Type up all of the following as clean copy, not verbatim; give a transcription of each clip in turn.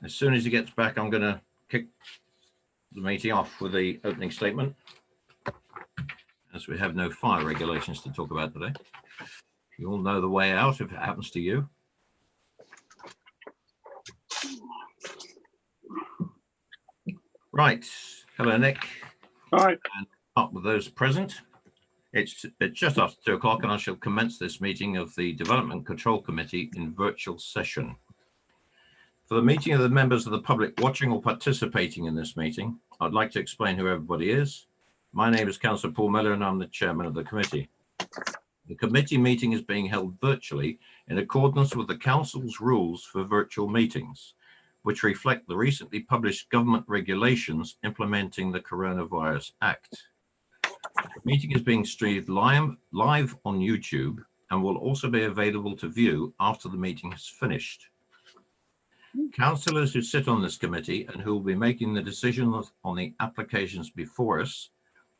As soon as he gets back, I'm going to kick the meeting off with the opening statement, as we have no fire regulations to talk about today. You all know the way out if it happens to you. Right. Hello, Nick. Hi. And up with those present. It's just after 2 o'clock, and I shall commence this meeting of the Development Control Committee in virtual session. For the meeting of the members of the public watching or participating in this meeting, I'd like to explain who everybody is. My name is Councillor Paul Miller, and I'm the chairman of the committee. The committee meeting is being held virtually in accordance with the council's rules for virtual meetings, which reflect the recently published government regulations implementing the Coronavirus Act. The meeting is being streamed live on YouTube and will also be available to view after the meeting has finished. Councillors who sit on this committee and who will be making the decisions on the applications before us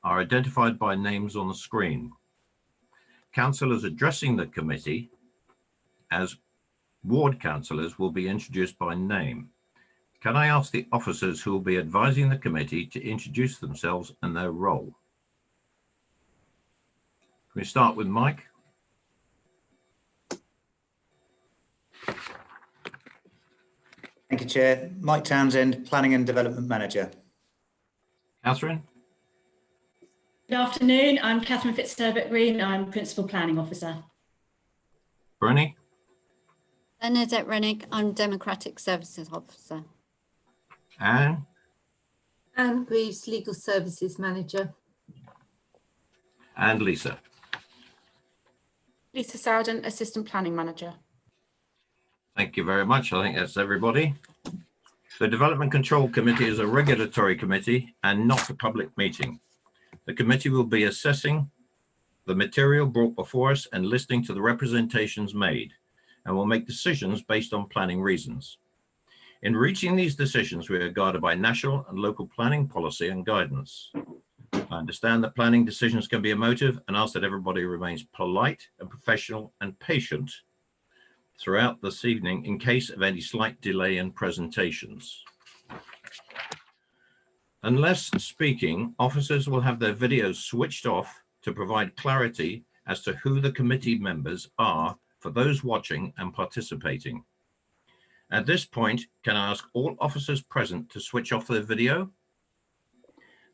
are identified by names on the screen. Councillors addressing the committee as ward councillors will be introduced by name. Can I ask the officers who will be advising the committee to introduce themselves and their role? Can we start with Mike? Thank you, Chair. Mike Townsend, Planning and Development Manager. Catherine? Good afternoon. I'm Catherine Fitzherbert-Green. I'm Principal Planning Officer. Bernie? Bernadette Rennick. I'm Democratic Services Officer. Anne? Anne Greaves, Legal Services Manager. And Lisa? Lisa Sowden, Assistant Planning Manager. Thank you very much. I think that's everybody. The Development Control Committee is a regulatory committee and not a public meeting. The committee will be assessing the material brought before us and listening to the representations made, and will make decisions based on planning reasons. In reaching these decisions, we are guided by national and local planning policy and guidance. I understand that planning decisions can be emotive and ask that everybody remains polite and professional and patient throughout this evening in case of any slight delay in presentations. Unless speaking, officers will have their videos switched off to provide clarity as to who the committee members are for those watching and participating. At this point, can I ask all officers present to switch off their video?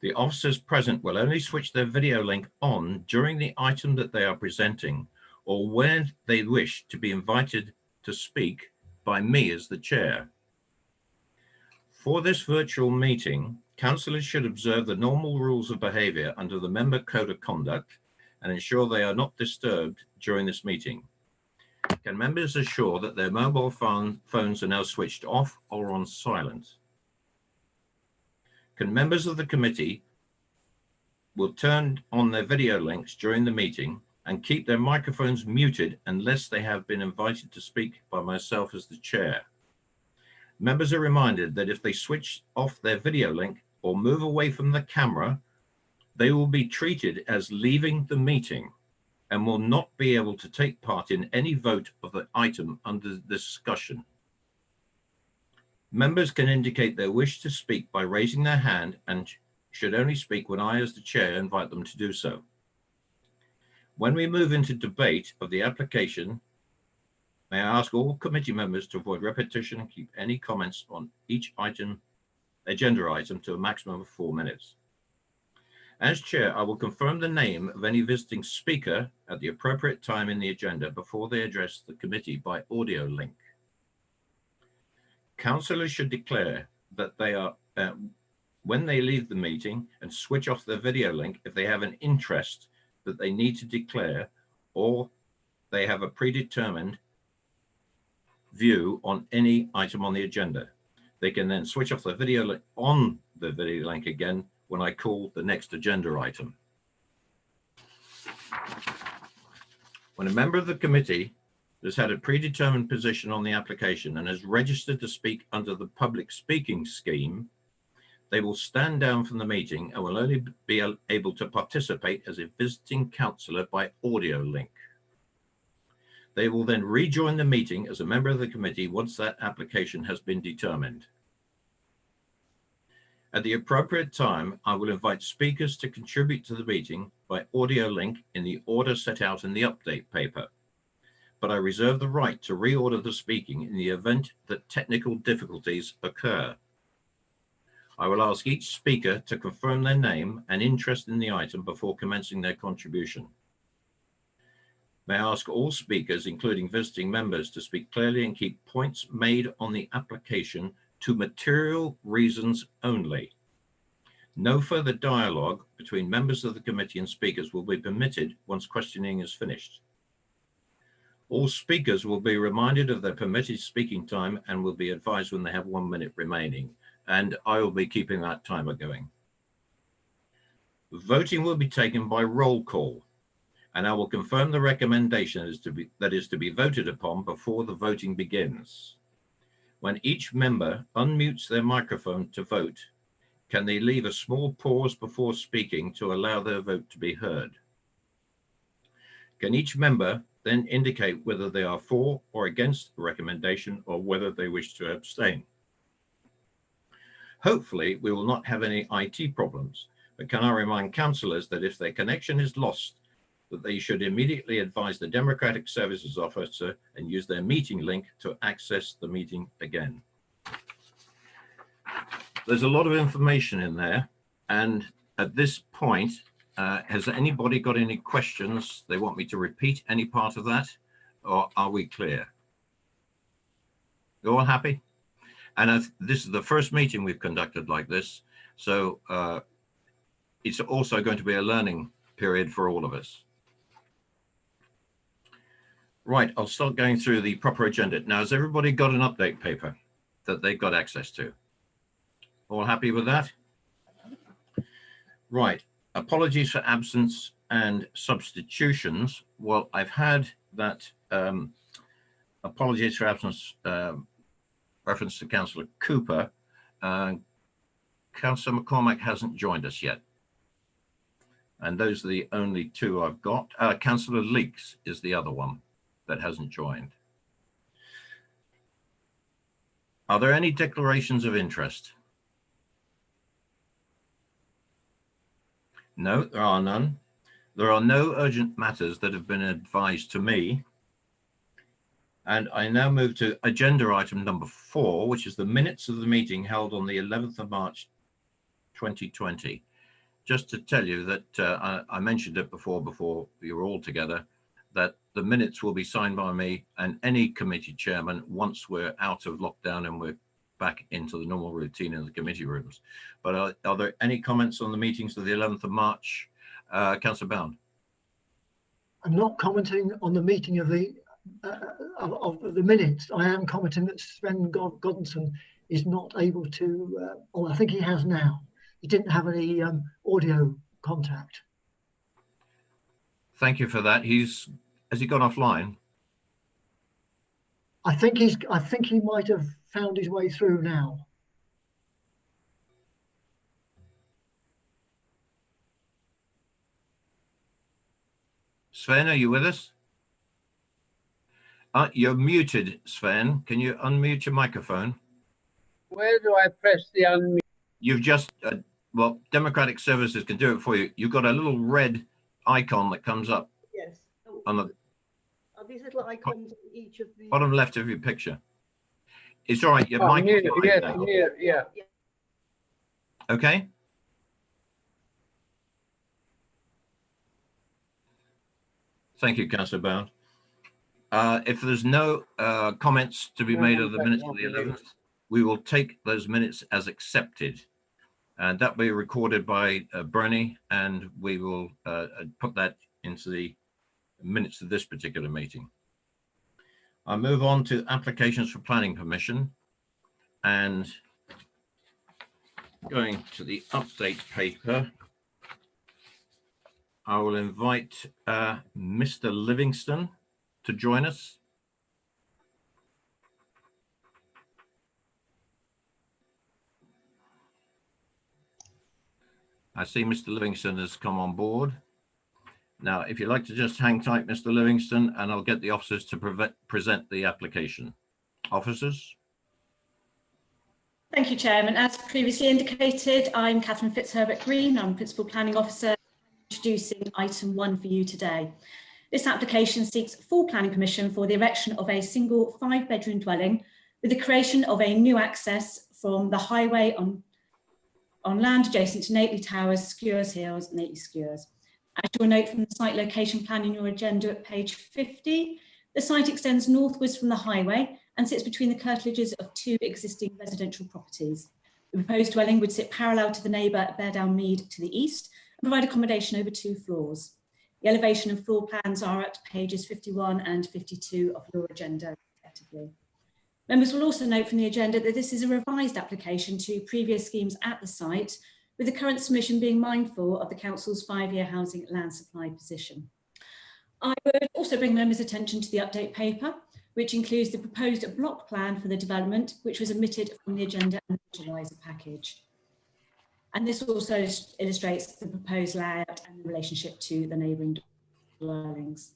The officers present will only switch their video link on during the item that they are presenting, or when they wish to be invited to speak by me as the chair. For this virtual meeting, councillors should observe the normal rules of behaviour under the Member Code of Conduct and ensure they are not disturbed during this meeting. Can members assure that their mobile phones are now switched off or on silent? Can members of the committee will turn on their video links during the meeting and keep their microphones muted unless they have been invited to speak by myself as the chair? Members are reminded that if they switch off their video link or move away from the camera, they will be treated as leaving the meeting and will not be able to take part in any vote of the item under discussion. Members can indicate their wish to speak by raising their hand and should only speak when I, as the chair, invite them to do so. When we move into debate of the application, may I ask all committee members to avoid repetition and keep any comments on each agenda item to a maximum of 4 minutes. As chair, I will confirm the name of any visiting speaker at the appropriate time in the agenda before they address the committee by audio link. Councillors should declare that they are, when they leave the meeting, and switch off their video link if they have an interest that they need to declare or they have a predetermined view on any item on the agenda. They can then switch off the video link on the video link again when I call the next agenda item. When a member of the committee has had a predetermined position on the application and has registered to speak under the public speaking scheme, they will stand down from the meeting and will only be able to participate as a visiting councillor by audio link. They will then rejoin the meeting as a member of the committee once that application has been determined. At the appropriate time, I will invite speakers to contribute to the meeting by audio link in the order set out in the update paper, but I reserve the right to reorder the speaking in the event that technical difficulties occur. I will ask each speaker to confirm their name and interest in the item before commencing their contribution. May I ask all speakers, including visiting members, to speak clearly and keep points made on the application to material reasons only. No further dialogue between members of the committee and speakers will be permitted once questioning is finished. All speakers will be reminded of their permitted speaking time and will be advised when they have 1 minute remaining, and I will be keeping that timer going. Voting will be taken by roll call, and I will confirm the recommendation that is to be voted upon before the voting begins. When each member unmutes their microphone to vote, can they leave a small pause before speaking to allow their vote to be heard? Can each member then indicate whether they are for or against the recommendation or whether they wish to abstain? Hopefully, we will not have any IT problems, but can I remind councillors that if their connection is lost, that they should immediately advise the Democratic Services Officer and use their meeting link to access the meeting again. There's a lot of information in there, and at this point, has anybody got any questions? They want me to repeat any part of that, or are we clear? You all happy? And this is the first meeting we've conducted like this, so it's also going to be a learning period for all of us. Right, I'll start going through the proper agenda. Now, has everybody got an update paper that they've got access to? All happy with that? Right, apologies for absence and substitutions. Well, I've had that apologies for absence reference to Councillor Cooper. Councillor McCormack hasn't joined us yet. And those are the only two I've got. Councillor Leeks is the other one that hasn't joined. Are there any declarations of interest? No, there are none. There are no urgent matters that have been advised to me. And I now move to agenda item number 4, which is the minutes of the meeting held on the 11th of March 2020. Just to tell you that I mentioned it before we were all together, that the minutes will be signed by me and any committee chairman once we're out of lockdown and we're back into the normal routine in the committee rooms. But are there any comments on the meetings of the 11th of March? Councillor Bound. I'm not commenting on the meeting of the minutes. I am commenting that Sven Goddenson is not able to, or I think he has now. He didn't have any audio contact. Thank you for that. Has he gone offline? I think he might have found his way through now. Sven, are you with us? You're muted, Sven. Can you unmute your microphone? Where do I press the unmute? You've just, well, Democratic Services can do it for you. You've got a little red icon that comes up. Yes. On the Are these little icons on each of the bottom left of your picture. It's all right. Your mic is live now. Yeah. Okay. Thank you, Councillor Bound. If there's no comments to be made of the minutes of the 11th, we will take those minutes as accepted. And that will be recorded by Bernie, and we will put that into the minutes of this particular meeting. I move on to applications for planning permission, and going to the update paper, I will invite Mr. Livingston to join us. I see Mr. Livingston has come on board. Now, if you'd like to just hang tight, Mr. Livingston, and I'll get the officers to present the application. Officers? Thank you, Chairman. As previously indicated, I'm Catherine Fitzherbert Green. I'm Principal Planning Officer, introducing item 1 for you today. This application seeks full planning permission for the erection of a single 5-bedroom dwelling with the creation of a new access from the highway on land adjacent to Nately Towers, Skewers Hills, Nately Skewers. As you'll note from the site location plan in your agenda at page 50, the site extends northwards from the highway and sits between the curtilages of 2 existing residential properties. The proposed dwelling would sit parallel to the neighbour Beardown Mead to the east and provide accommodation over 2 floors. The elevation and floor plans are at pages 51 and 52 of your agenda, respectively. Members will also note from the agenda that this is a revised application to previous schemes at the site, with the current submission being mindful of the Council's 5-year housing land supply position. I would also bring members' attention to the update paper, which includes the proposed block plan for the development, which was omitted from the agenda and visualiser package. And this also illustrates the proposed layout and the relationship to the neighbouring dwellings.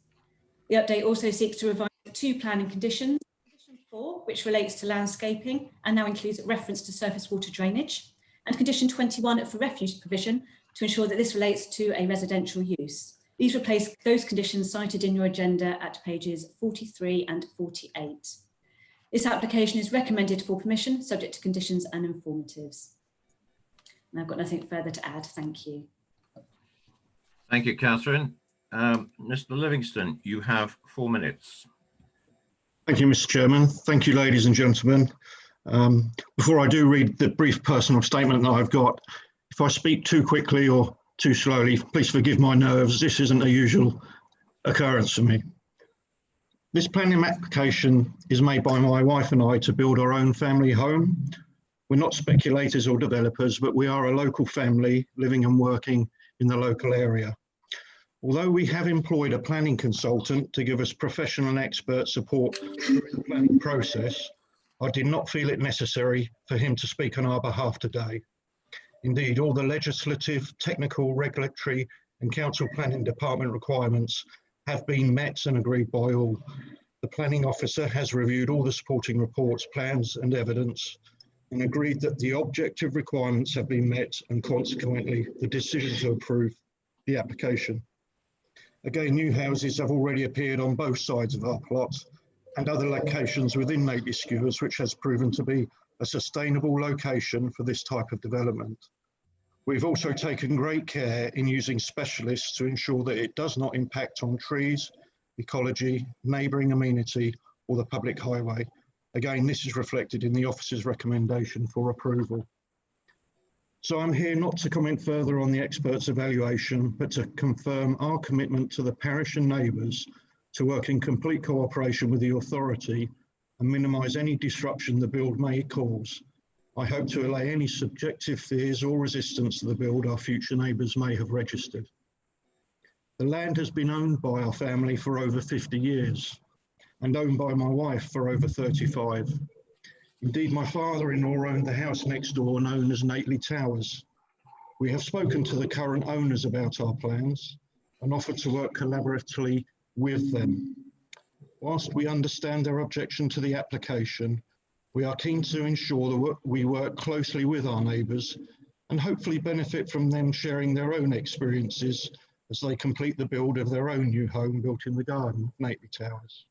The update also seeks to revise 2 planning conditions. Condition 4, which relates to landscaping and now includes reference to surface water drainage, and condition 21 for refuse provision to ensure that this relates to a residential use. These replace those conditions cited in your agenda at pages 43 and 48. This application is recommended for permission, subject to conditions and informatives. And I've got nothing further to add. Thank you. Thank you, Catherine. Mr. Livingston, you have 4 minutes. Thank you, Mr. Chairman. Thank you, ladies and gentlemen. Before I do read the brief personal statement that I've got, if I speak too quickly or too slowly, please forgive my nerves. This isn't a usual occurrence for me. This planning application is made by my wife and I to build our own family home. We're not speculators or developers, but we are a local family living and working in the local area. Although we have employed a planning consultant to give us professional and expert support through the planning process, I did not feel it necessary for him to speak on our behalf today. Indeed, all the legislative, technical, regulatory and council planning department requirements have been met and agreed by all. The planning officer has reviewed all the supporting reports, plans and evidence and agreed that the objective requirements have been met and consequently the decision to approve the application. Again, new houses have already appeared on both sides of our plot and other locations within Nately Skewers, which has proven to be a sustainable location for this type of development. We've also taken great care in using specialists to ensure that it does not impact on trees, ecology, neighbouring amenity or the public highway. Again, this is reflected in the officer's recommendation for approval. So I'm here not to comment further on the expert's evaluation, but to confirm our commitment to the parish and neighbours to work in complete cooperation with the authority and minimise any disruption the build may cause. I hope to allay any subjective fears or resistance to the build our future neighbours may have registered. The land has been owned by our family for over 50 years and owned by my wife for over 35. Indeed, my father-in-law owned the house next door known as Nately Towers. We have spoken to the current owners about our plans and offered to work collaboratively with them. Whilst we understand their objection to the application, we are keen to ensure that we work closely with our neighbours and hopefully benefit from them sharing their own experiences as they complete the build of their own new home built in the garden of Nately Towers.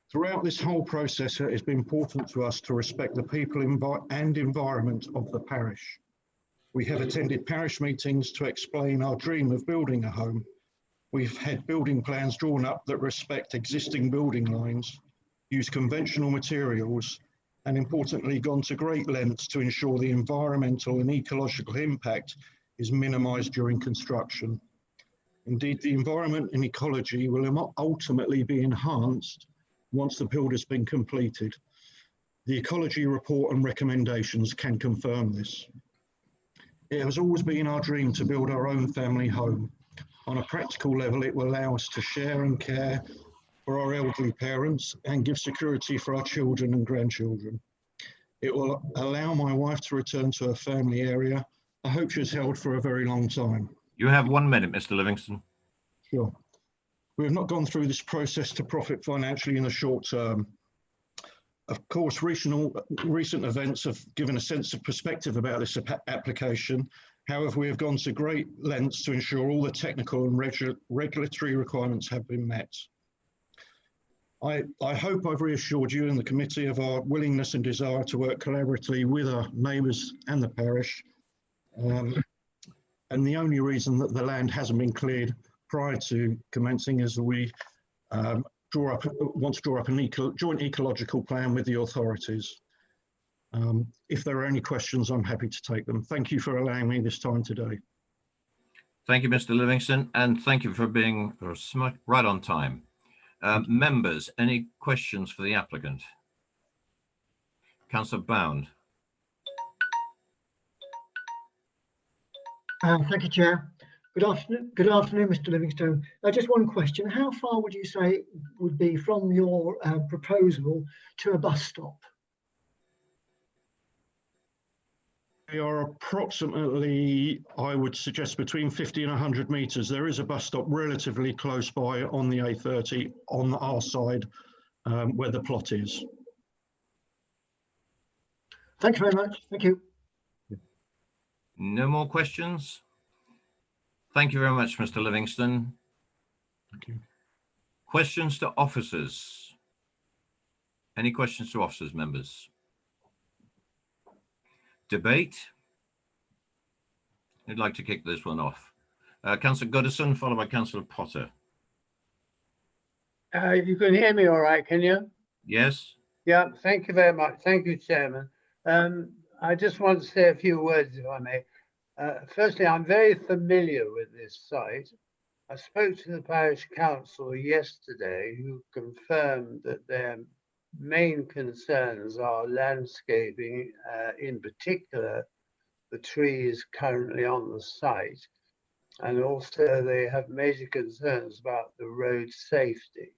Throughout this whole process, it has been important to us to respect the people and environment of the parish. We have attended parish meetings to explain our dream of building a home. We've had building plans drawn up that respect existing building lines, use conventional materials, and importantly, gone to great lengths to ensure the environmental and ecological impact is minimised during construction. Indeed, the environment and ecology will ultimately be enhanced once the build has been completed. The ecology report and recommendations can confirm this. It has always been our dream to build our own family home. On a practical level, it will allow us to share and care for our elderly parents and give security for our children and grandchildren. It will allow my wife to return to her family area, a hope she's held for a very long time. You have 1 minute, Mr. Livingston. Sure. We have not gone through this process to profit financially in the short term. Of course, recent events have given a sense of perspective about this application. However, we have gone to great lengths to ensure all the technical and regulatory requirements have been met. I hope I've reassured you and the committee of our willingness and desire to work collaboratively with our neighbours and the parish. And the only reason that the land hasn't been cleared prior to commencing is we want to draw up a joint ecological plan with the authorities. If there are any questions, I'm happy to take them. Thank you for allowing me this time today. Thank you, Mr. Livingston, and thank you for being right on time. Members, any questions for the applicant? Councillor Bound. Thank you, Chair. Good afternoon, Mr. Livingstone. Just one question. How far would you say would be from your proposal to a bus stop? They are approximately, I would suggest, between 50 and 100 metres. There is a bus stop relatively close by on the A30 on our side where the plot is. Thanks very much. Thank you. No more questions? Thank you very much, Mr. Livingston. Thank you. Questions to officers? Any questions to officers, members? Debate? I'd like to kick this one off. Councillor Goodison, followed by Councillor Potter. You can hear me all right, can you? Yes. Yeah, thank you very much. Thank you, Chairman. I just want to say a few words, if I may. Firstly, I'm very familiar with this site. I spoke to the parish council yesterday, who confirmed that their main concerns are landscaping, in particular the trees currently on the site, and also they have major concerns about the road safety.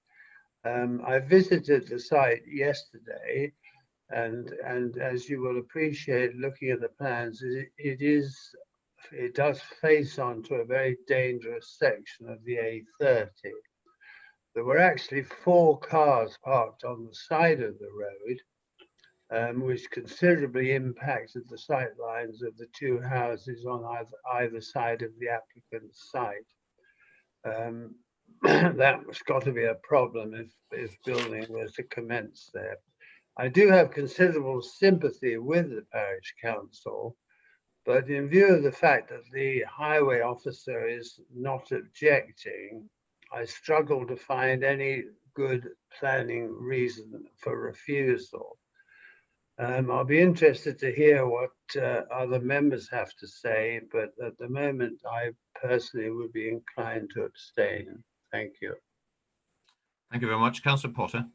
I visited the site yesterday, and as you will appreciate looking at the plans, it does face onto a very dangerous section of the A30. There were actually 4 cars parked on the side of the road, which considerably impacted the sight lines of the 2 houses on either side of the applicant's site. That was got to be a problem if building was to commence there. I do have considerable sympathy with the parish council, but in view of the fact that the highway officer is not objecting, I struggle to find any good planning reason for refusal. I'll be interested to hear what other members have to say, but at the moment, I personally would be inclined to abstain. Thank you. Thank you very much. Councillor Potter.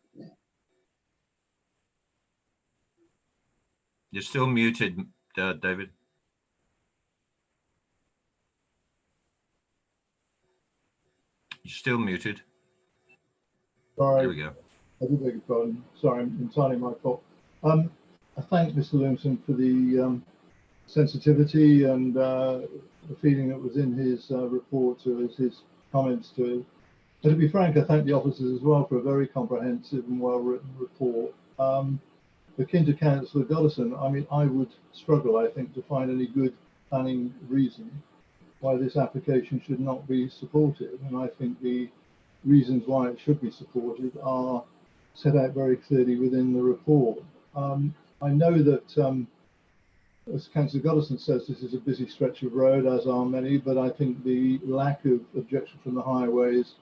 You're still muted, David. You're still muted. Sorry. There we go. I do beg your pardon. Sorry, entirely my fault. I thank Mr. Livingston for the sensitivity and the feeling that was in his report to us, his comments to us. And to be frank, I thank the officers as well for a very comprehensive and well-written report. Akin to Councillor Goddison, I mean, I would struggle, I think, to find any good planning reason why this application should not be supported. And I think the reasons why it should be supported are set out very clearly within the report. I know that, as Councillor Goddison says, this is a busy stretch of road, as are many, but I think the lack of objection from the highways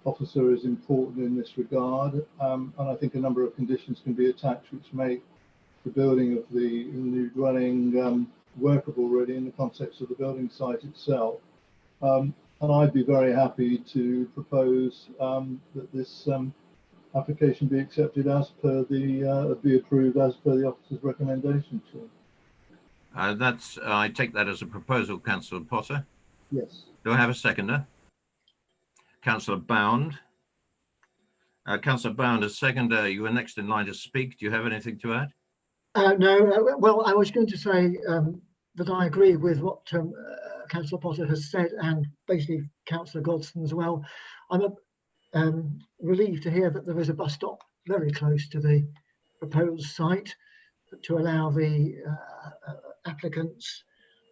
officer is important in this regard. And I think a number of conditions can be attached which make the building of the new dwelling workable, really, in the context of the building site itself. And I'd be very happy to propose that this application be accepted as per the, be approved as per the officer's recommendation. I take that as a proposal, Councillor Potter. Yes. Do I have a seconder? Councillor Bound. Councillor Bound, as seconder, you were next in line to speak. Do you have anything to add? No, well, I was going to say that I agree with what Councillor Potter has said, and basically Councillor Godson as well. I'm relieved to hear that there is a bus stop very close to the proposed site to allow the applicants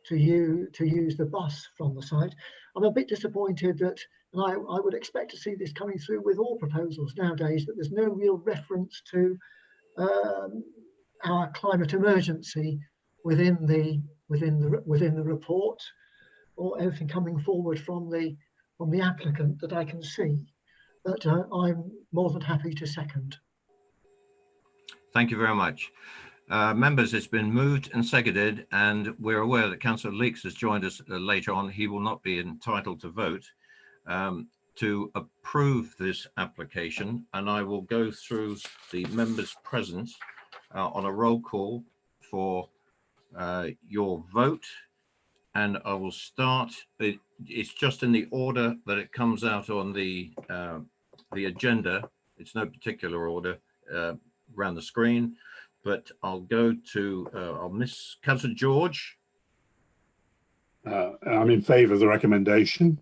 to use the bus from the site. I'm a bit disappointed that, and I would expect to see this coming through with all proposals nowadays, that there's no real reference to our climate emergency within the report, or anything coming forward from the applicant that I can see. But I'm more than happy to second. Thank you very much. Members, it's been moved and seconded, and we're aware that Councillor Leeks has joined us later on. He will not be entitled to vote to approve this application, and I will go through the members present on a roll call for your vote, and I will start. It's just in the order that it comes out on the agenda. It's no particular order around the screen, but I'll go to I'll miss Councillor George. I'm in favour of the recommendation.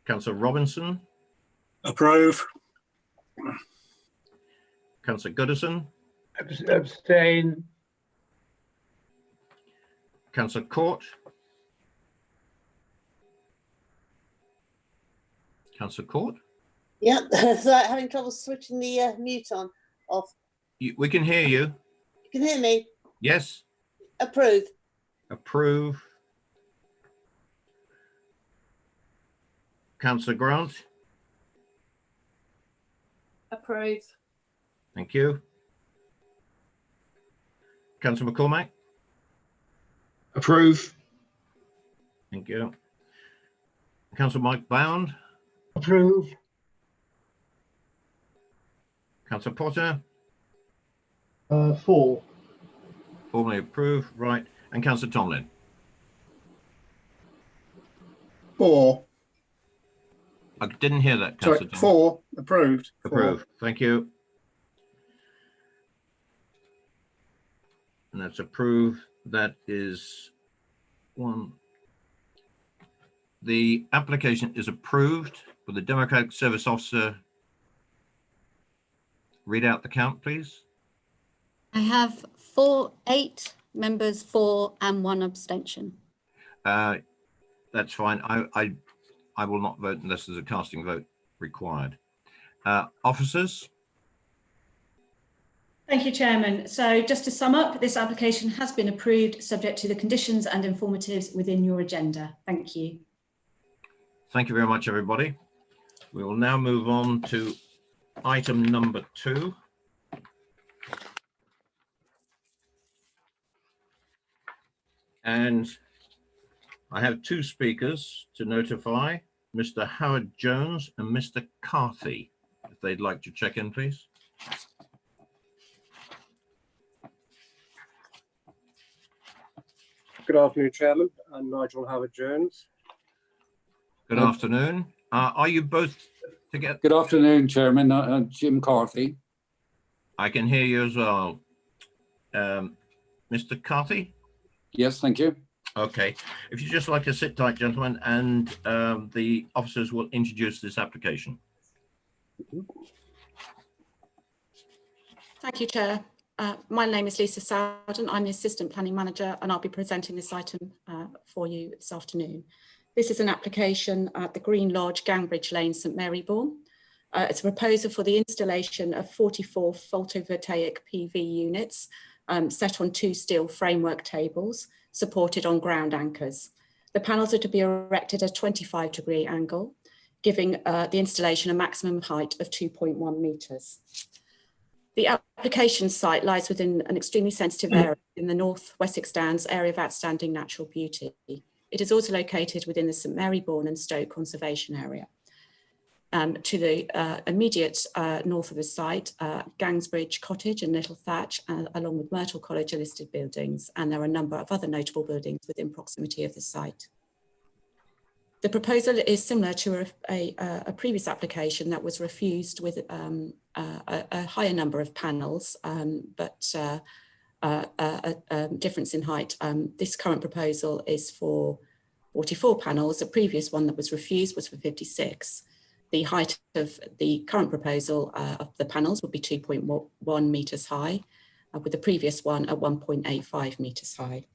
Councillor Robinson. Approve. Councillor Goodison. Abstain. Councillor Court. Councillor Court. Yeah, so having trouble switching the mute on off. We can hear you. You can hear me? Yes. Approve. Approve. Councillor Grant. Approve. Thank you. Councillor McCormack. Approve. Thank you. Councillor Mike Bound. Approve. Councillor Potter. 4. Formally approved. Right. And Councillor Tomlin. 4. I didn't hear that, Councillor Tomlin. 4. Approved. Approved. Thank you. And that's approved. That is 1. The application is approved. Will the Democratic Service Officer read out the count, please? I have 8 members for and 1 abstention. That's fine. I will not vote unless there's a casting vote required. Officers? Thank you, Chairman. So just to sum up, this application has been approved subject to the conditions and informatives within your agenda. Thank you. Thank you very much, everybody. We will now move on to item number 2. And I have 2 speakers to notify, Mr. Howard Jones and Mr. Carthy, if they'd like to check in, please. Good afternoon, Chairman. I'm Nigel Howard Jones. Good afternoon. Are you both together? Good afternoon, Chairman. I'm Jim Carthy. I can hear you as well. Mr. Carthy? Yes, thank you. Okay. If you'd just like to sit tight, gentlemen, and the officers will introduce this application. Thank you, Chair. My name is Lisa Sowden. I'm the Assistant Planning Manager, and I'll be presenting this item for you this afternoon. This is an application at the Green Lodge, Gangbridge Lane, St Marybourne. It's a proposal for the installation of 44 photovoltaic PV units set on 2 steel framework tables supported on ground anchors. The panels are to be erected at a 25-degree angle, giving the installation a maximum height of 2.1 metres. The application site lies within an extremely sensitive area in the North Wessex Downs area of outstanding natural beauty. It is also located within the St Marybourne and Stoke Conservation Area. To the immediate north of the site, Gangsbridge Cottage and Little Thatch, along with Myrtle College, are listed buildings, and there are a number of other notable buildings within proximity of the site. The proposal is similar to a previous application that was refused with a higher number of panels, but a difference in height. This current proposal is for 44 panels. A previous one that was refused was for 56. the height of the current proposal of the panels would be 2.1 metres high, with the previous one at 1.85 metres high.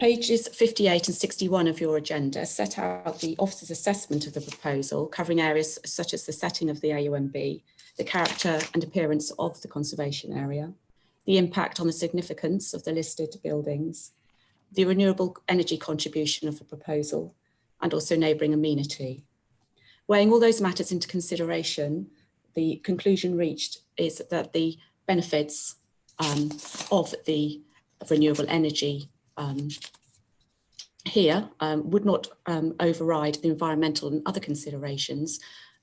Pages 58 and 61 of your agenda set out the officer's assessment of the proposal, covering areas such as the setting of the AUMB, the character and appearance of the conservation area, the impact on the significance of the listed buildings, the renewable energy contribution of the proposal, and also neighbouring amenity. Weighing all those matters into consideration, the conclusion reached is that the benefits of the renewable energy here would not override the environmental and other considerations.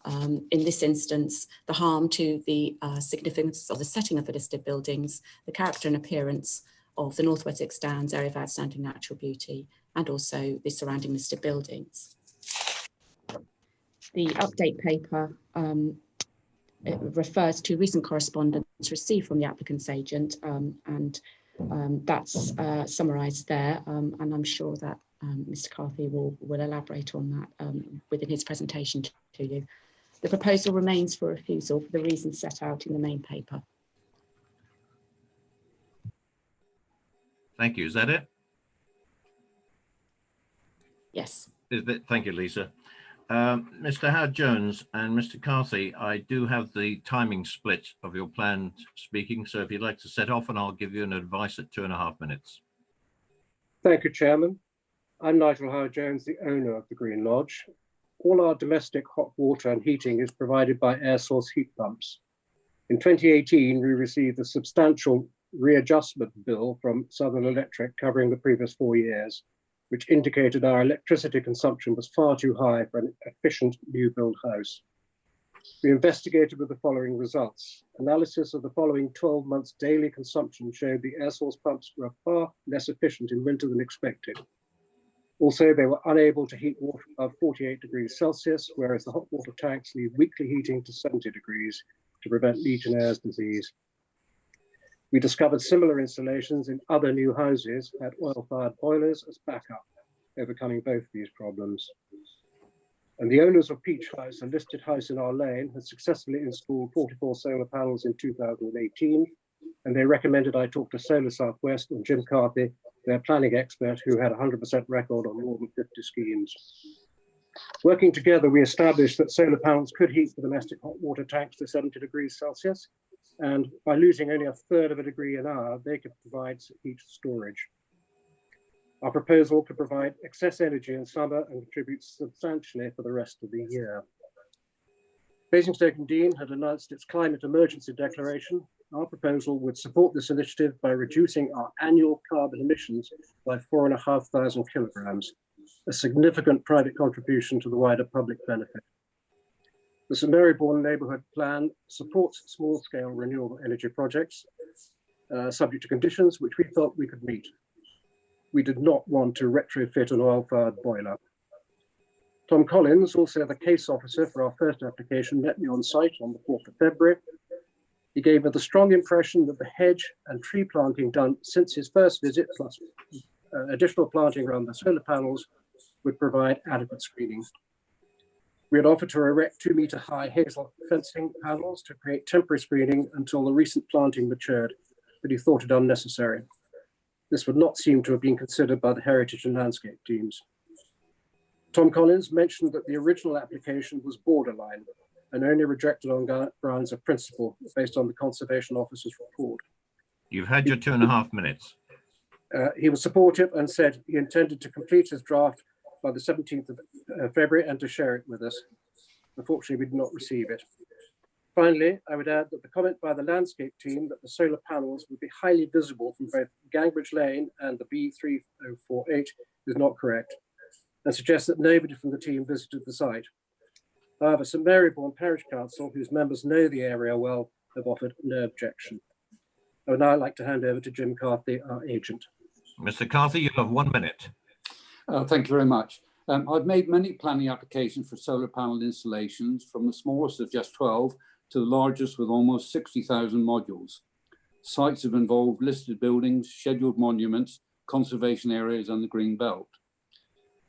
In this instance, the harm to the significance of the setting of the listed buildings, the character and appearance of the North Wessex Downs area of outstanding natural beauty, and also the surrounding listed buildings. The update paper it refers to recent correspondence received from the applicant's agent, and that's summarised there, and I'm sure that Mr. Carthy will elaborate on that within his presentation to you. The proposal remains for refusal for the reasons set out in the main paper. Thank you. Is that it? Yes. Thank you, Lisa. Mr. Howard-Jones and Mr. Carthy, I do have the timing split of your planned speaking, so if you'd like to set off, and I'll give you an advice at 2.5 minutes. Thank you, Chairman. I'm Nigel Howard-Jones, the owner of the Green Lodge. All our domestic hot water and heating is provided by air source heat pumps. In 2018, we received a substantial readjustment bill from Southern Electric covering the previous 4 years, which indicated our electricity consumption was far too high for an efficient new build house. We investigated with the following results. Analysis of the following 12 months daily consumption showed the air source pumps were far less efficient in winter than expected. Also, they were unable to heat water above 48 degrees Celsius, whereas the hot water tanks need weekly heating to 70 degrees to prevent Legionnaire's disease. We discovered similar installations in other new houses at oil-fired boilers as backup, overcoming both these problems. And the owners of Peach House, a listed house in our lane, had successfully installed 44 solar panels in 2018, and they recommended I talk to Solar Southwest and Jim Carthy, their planning expert, who had a 100% record on more than 50 schemes. Working together, we established that solar panels could heat the domestic hot water tanks to 70 degrees Celsius, and by losing only 1/3 of a degree an hour, they could provide heat storage. Our proposal could provide excess energy in summer and contribute substantially for the rest of the year. Basingstoke-Dean had announced its climate emergency declaration. Our proposal would support this initiative by reducing our annual carbon emissions by 4,500 kilograms, a significant private contribution to the wider public benefit. The St Marybourne Neighbourhood Plan supports small-scale renewable energy projects, subject to conditions which we felt we could meet. We did not want to retrofit an oil-fired boiler. Tom Collins, also the case officer for our first application, met me on site on the 4th of February. He gave me the strong impression that the hedge and tree planting done since his first visit, plus additional planting around the solar panels, would provide adequate screening. We had offered to erect 2-metre-high hazel fencing panels to create temporary screening until the recent planting matured, but he thought it unnecessary. This would not seem to have been considered by the heritage and landscape teams. Tom Collins mentioned that the original application was borderline and only rejected on grounds of principle based on the Conservation Officer's report. You've had your 2.5 minutes. He was supportive and said he intended to complete his draft by the 17th of February and to share it with us. Unfortunately, we did not receive it. Finally, I would add that the comment by the landscape team that the solar panels would be highly visible from both Gangbridge Lane and the B3048 is not correct, and suggests that nobody from the team visited the site. However, St Marybourne Parish Council, whose members know the area well, have offered no objection. I would now like to hand over to Jim Carthy, our agent. Mr. Carthy, you have 1 minute. Thank you very much. I've made many planning applications for solar panel installations, from the smallest of just 12 to the largest with almost 60,000 modules. Sites have involved listed buildings, scheduled monuments, conservation areas and the green belt.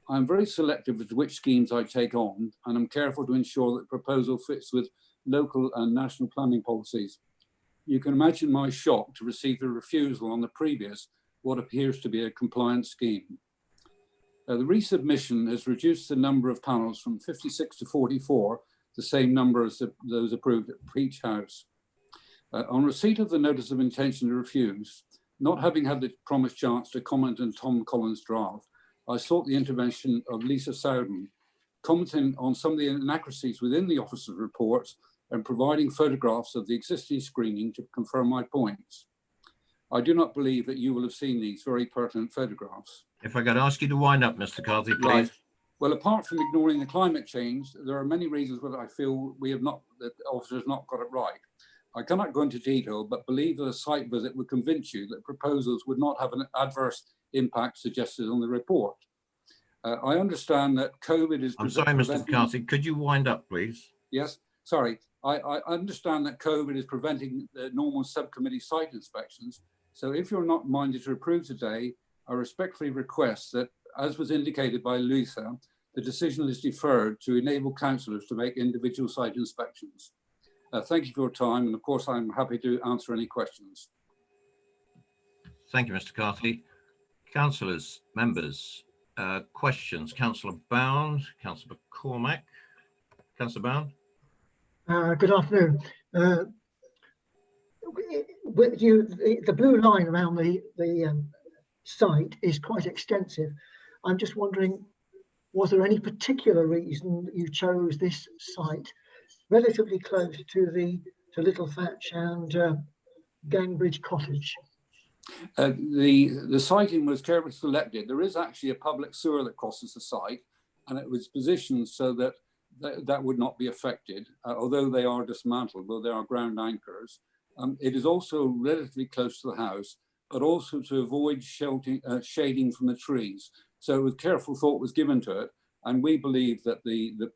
I'm very selective as to which schemes I take on, and I'm careful to ensure that the proposal fits with local and national planning policies. You can imagine my shock to receive the refusal on the previous, what appears to be a compliant scheme. The resubmission has reduced the number of panels from 56 to 44, the same number as those approved for each house. On receipt of the notice of intention to refuse, not having had the promised chance to comment on Tom Collins' draft, I sought the intervention of Lisa Sowden, commenting on some of the inaccuracies within the officer's reports and providing photographs of the existing screening to confirm my points. I do not believe that you will have seen these very pertinent photographs. If I could ask you to wind up, Mr. Carthy, please. Right. Well, apart from ignoring the climate change, there are many reasons why I feel that the officer has not got it right. I cannot go into detail, but believe that a site visit would convince you that proposals would not have an adverse impact suggested on the report. I understand that COVID is... I'm sorry, Mr. Carthy, could you wind up, please? Yes, sorry. I understand that COVID is preventing the normal subcommittee site inspections. So if you're not minded to approve today, I respectfully request that, as was indicated by Lisa, the decision is deferred to enable councillors to make individual site inspections. Thank you for your time, and of course I'm happy to answer any questions. Thank you, Mr. Carthy. Councillors, members, questions. Councillor Bound, Councillor McCormack. Councillor Bound. Good afternoon. The blue line around the site is quite extensive. I'm just wondering, was there any particular reason that you chose this site relatively close to Littlefatch and Gangbridge Cottage? The siting was carefully selected. There is actually a public sewer that crosses the site, and it was positioned so that that would not be affected, although they are dismantled, though they are ground anchors. It is also relatively close to the house, but also to avoid shading from the trees. So with careful thought was given to it, and we believe that the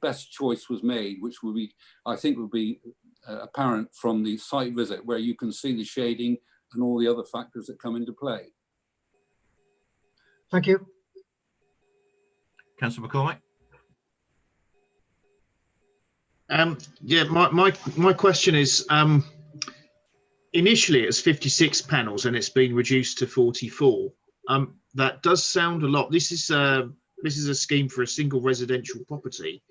best choice was made, which will be, I think, will be apparent from the site visit, where you can see the shading and all the other factors that come into play. Thank you. Councillor McCormack. Yeah, my question is, initially it's 56 panels and it's been reduced to 44. That does sound a lot. This is a scheme for a single residential property.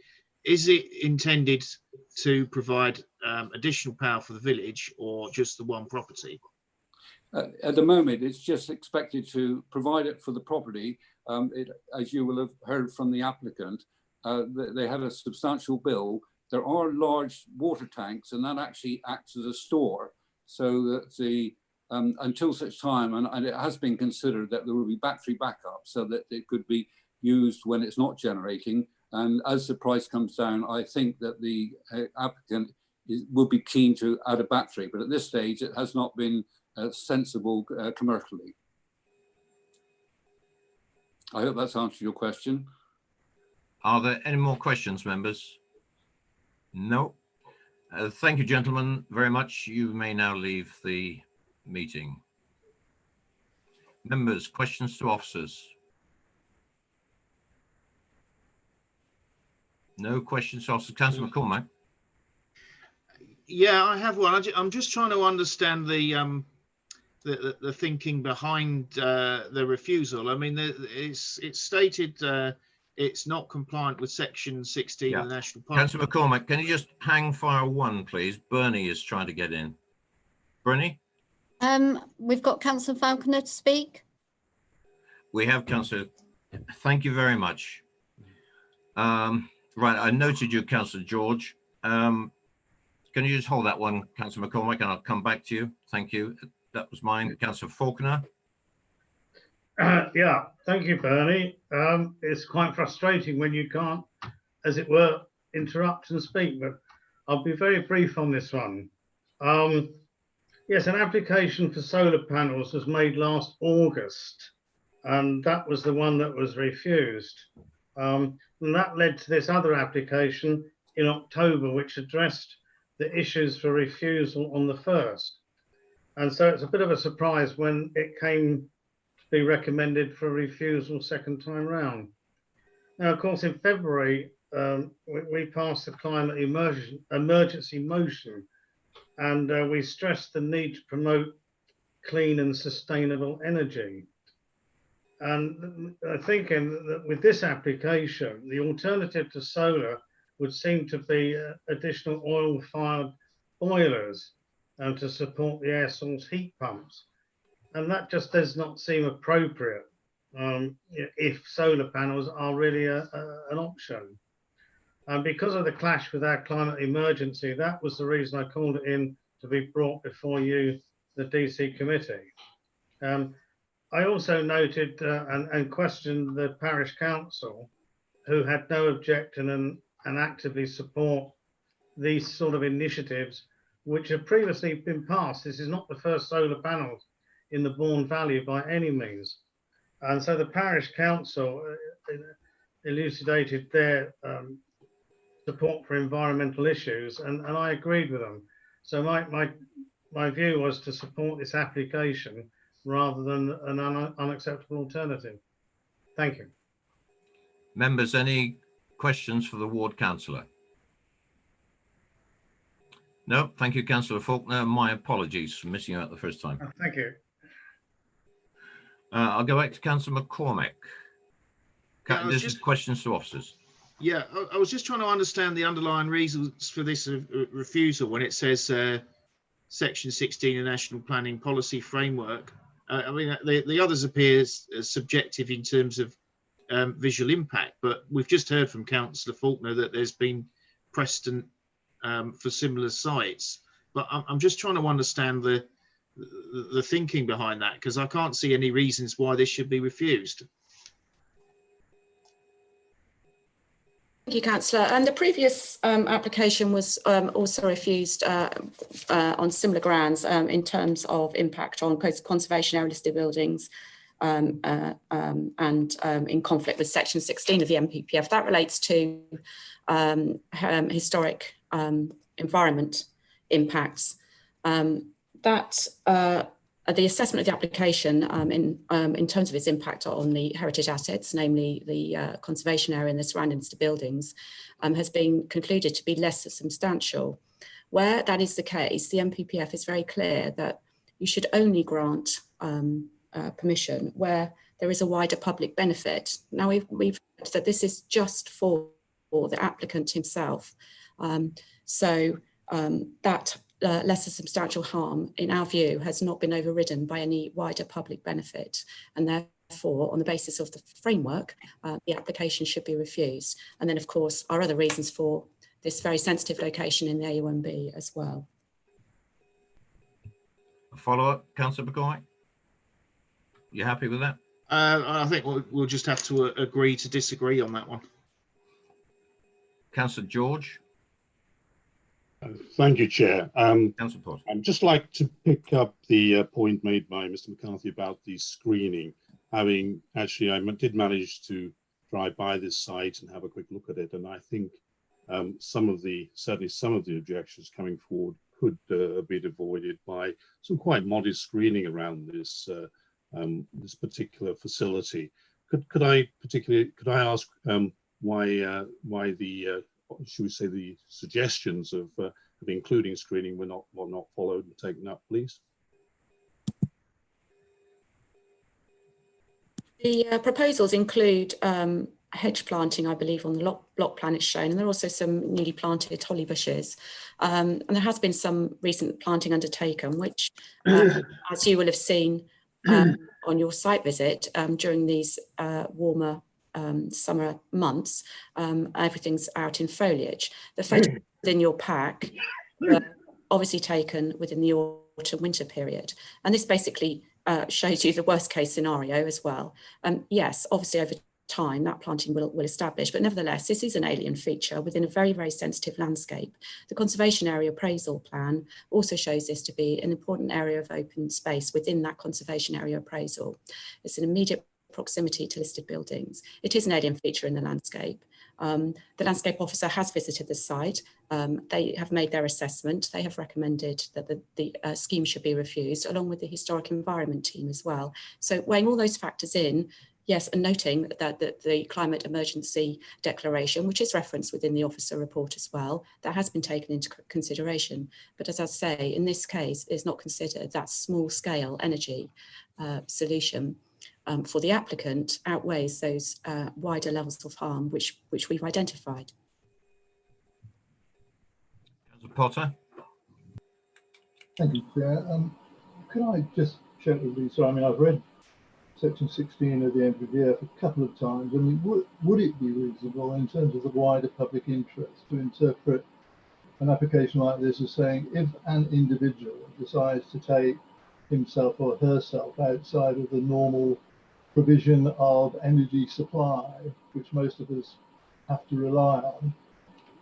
Is it intended to provide additional power for the village, or just the one property? At the moment, it's just expected to provide it for the property. As you will have heard from the applicant, they had a substantial bill. There are large water tanks, and that actually acts as a store, so that until such time, and it has been considered that there will be battery backup, so that it could be used when it's not generating. And as the price comes down, I think that the applicant will be keen to add a battery, but at this stage, it has not been sensible commercially. I hope that's answered your question. Are there any more questions, members? No. Thank you, gentlemen, very much. You may now leave the meeting. Members, questions to officers? No questions to officers. Councillor McCormack. Yeah, I have one. I'm just trying to understand the thinking behind the refusal. I mean, it's stated it's not compliant with section 16 of the National Park. Councillor McCormack, can you just hang fire one, please? Bernie is trying to get in. Bernie? We've got Councillor Falconer to speak. We have, Councillor. Thank you very much. Right, I noted you, Councillor George. Can you just hold that one, Councillor McCormack, and I'll come back to you. Thank you. That was mine. Councillor Faulkner. Yeah, thank you, Bernie. It's quite frustrating when you can't, as it were, interrupt and speak, but I'll be very brief on this one. Yes, an application for solar panels was made last August, and that was the one that was refused. And that led to this other application in October, which addressed the issues for refusal on the 1st. And so it's a bit of a surprise when it came to be recommended for refusal second time round. Now, of course, in February, we passed the climate emergency motion, and we stressed the need to promote clean and sustainable energy. And thinking that with this application, the alternative to solar would seem to be additional oil-fired boilers to support the air source heat pumps. And that just does not seem appropriate if solar panels are really an option. And because of the clash with our climate emergency, that was the reason I called it in to be brought before you, the DC committee. I also noted and questioned the parish council, who had no objection and actively support these sort of initiatives, which have previously been passed. This is not the first solar panels in the Bourne Valley by any means. And so the parish council elucidated their support for environmental issues, and I agreed with them. So my view was to support this application rather than an unacceptable alternative. Thank you. Members, any questions for the ward councillor? No, thank you, Councillor Faulkner. My apologies for missing you out the first time. Oh, thank you. I'll go back to Councillor McCormick. Yeah, This is questions to officers. Yeah, I was just trying to understand the underlying reasons for this refusal when it says Section 16 of National Planning Policy Framework. I mean, the others appear as subjective in terms of visual impact, but we've just heard from Councillor Faulkner that there's been precedent for similar sites. But I'm just trying to understand the thinking behind that, because I can't see any reasons why this should be refused. Thank you, Councillor. And the previous application was also refused on similar grounds in terms of impact on conservation area listed buildings and in conflict with Section 16 of the NPPF. That relates to historic environment impacts. The assessment of the application in terms of its impact on the heritage assets, namely the conservation area and the surrounding buildings, has been concluded to be less substantial. Where that is the case, the NPPF is very clear that you should only grant permission where there is a wider public benefit. Now we've heard that this is just for the applicant himself. That lesser substantial harm, in our view, has not been overridden by any wider public benefit, and therefore, on the basis of the framework, the application should be refused. And then, of course, our other reasons for this very sensitive location in the AUMB as well. A follow-up, Councillor McCormick? You happy with that? I think we'll just have to agree to disagree on that one. Councillor George? Thank you, Chair. Councillor Potter. I'd just like to pick up the point made by Mr. McCarthy about the screening. Having actually, I did manage to drive by this site and have a quick look at it, and I think certainly some of the objections coming forward could have been avoided by some quite modest screening around this this particular facility. Could I ask why the should we say the suggestions of including screening were not followed and taken up, please? The proposals include hedge planting, I believe, on the block plan it's shown, and there are also some newly planted holly bushes. And there has been some recent planting undertaken, which, as you will have seen on your site visit during these warmer summer months, everything's out in foliage. The photos within your pack were obviously taken within the autumn winter period, and this basically shows you the worst case scenario as well. Yes, obviously over time that planting will establish, but nevertheless this is an alien feature within a very, very sensitive landscape. The conservation area appraisal plan also shows this to be an important area of open space within that conservation area appraisal. It's an immediate proximity to listed buildings. It is an alien feature in the landscape. The landscape officer has visited the site. They have made their assessment. They have recommended that the scheme should be refused, along with the historic environment team as well. So weighing all those factors in, yes, and noting that the climate emergency declaration, which is referenced within the officer report as well, that has been taken into consideration. But as I say, in this case, is not considered that small scale energy solution for the applicant outweighs those wider levels of harm which we've identified. Councillor Potter. Thank you, Chair. Can I just check with you? So, I mean, I've read section 16 of the NPVF a couple of times. I mean, would it be reasonable in terms of the wider public interest to interpret an application like this as saying if an individual decides to take himself or herself outside of the normal provision of energy supply, which most of us have to rely on,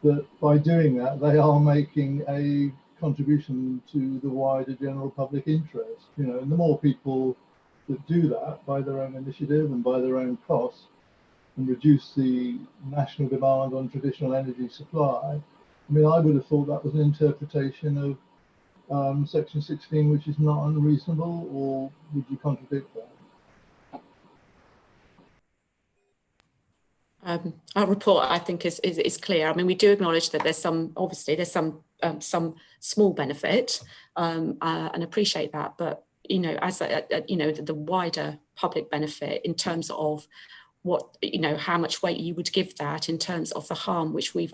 that by doing that, they are making a contribution to the wider general public interest, you know, and the more people that do that by their own initiative and by their own cost and reduce the national demand on traditional energy supply. I mean, I would have thought that was an interpretation of section 16, which is not unreasonable, or would you contradict that? Our report, I think, is clear. I mean, we do acknowledge that there's some small benefit, and appreciate that. But you know, as you know, the wider public benefit in terms of what, you know, how much weight you would give that in terms of the harm which we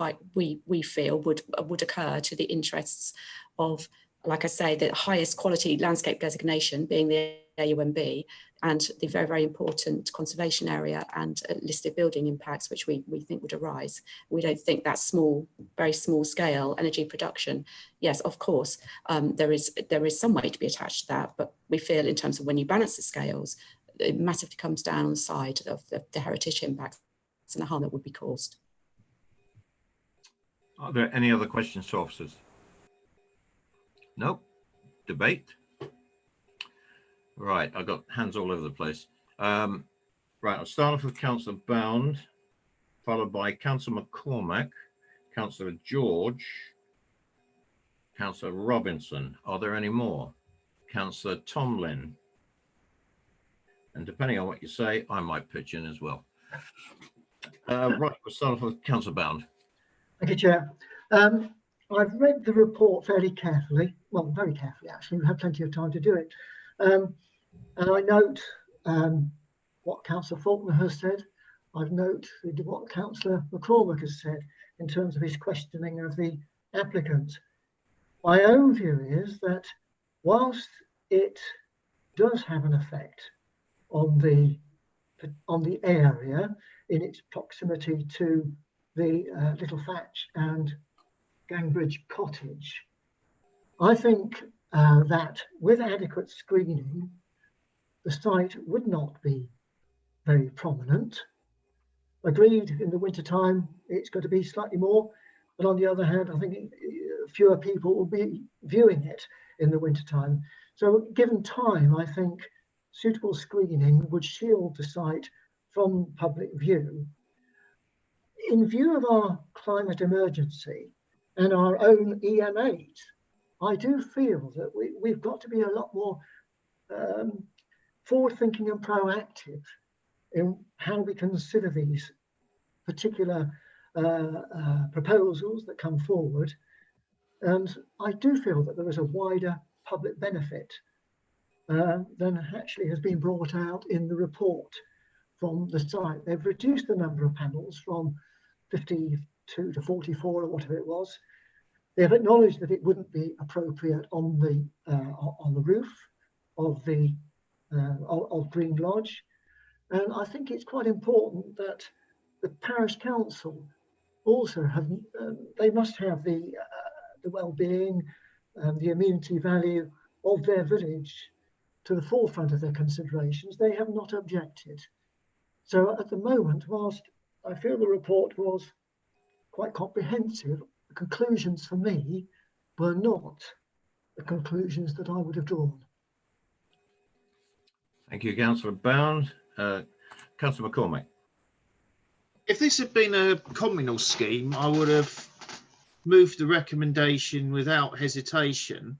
feel would occur to the interests of, like I say, the highest quality landscape designation being the AUMB, and the very, very important conservation area and listed building impacts which we think would arise. We don't think that small, very small scale energy production, yes, of course, there is some weight to be attached to that, but we feel in terms of when you balance the scales, it massively comes down on the side of the heritage impacts and the harm that would be caused. Are there any other questions to officers? No? Debate? Right, I've got hands all over the place. Right, I'll start off with Councillor Bound, followed by Councillor McCormack, Councillor George, Councillor Robinson. Are there any more? Councillor Tomlin. And depending on what you say, I might pitch in as well. Right, we'll start off with Councillor Bound. Thank you, Chair. I've read the report fairly carefully, well, very carefully actually. We had plenty of time to do it. And I note what Councillor Faulkner has said. I've noted what Councillor McCormack has said in terms of his questioning of the applicant. My own view is that whilst it does have an effect on the area in its proximity to the Little Thatch and Gangbridge Cottage, I think that with adequate screening, the site would not be very prominent. Agreed, in the wintertime, it's going to be slightly more, but on the other hand, I think fewer people will be viewing it in the wintertime. So given time, I think suitable screening would shield the site from public view. In view of our climate emergency and our own EM8, I do feel that we've got to be a lot more forward-thinking and proactive in how we consider these particular proposals that come forward. And I do feel that there is a wider public benefit than actually has been brought out in the report from the site. They've reduced the number of panels from 52 to 44 or whatever it was. They've acknowledged that it wouldn't be appropriate on the roof of the of Green Lodge, and I think it's quite important that the parish council also have they must have the well-being and the amenity value of their village to the forefront of their considerations. They have not objected. So at the moment, whilst I feel the report was quite comprehensive, the conclusions for me were not the conclusions that I would have drawn. Thank you, Councillor Bound. Councillor McCormack. If this had been a communal scheme, I would have moved the recommendation without hesitation.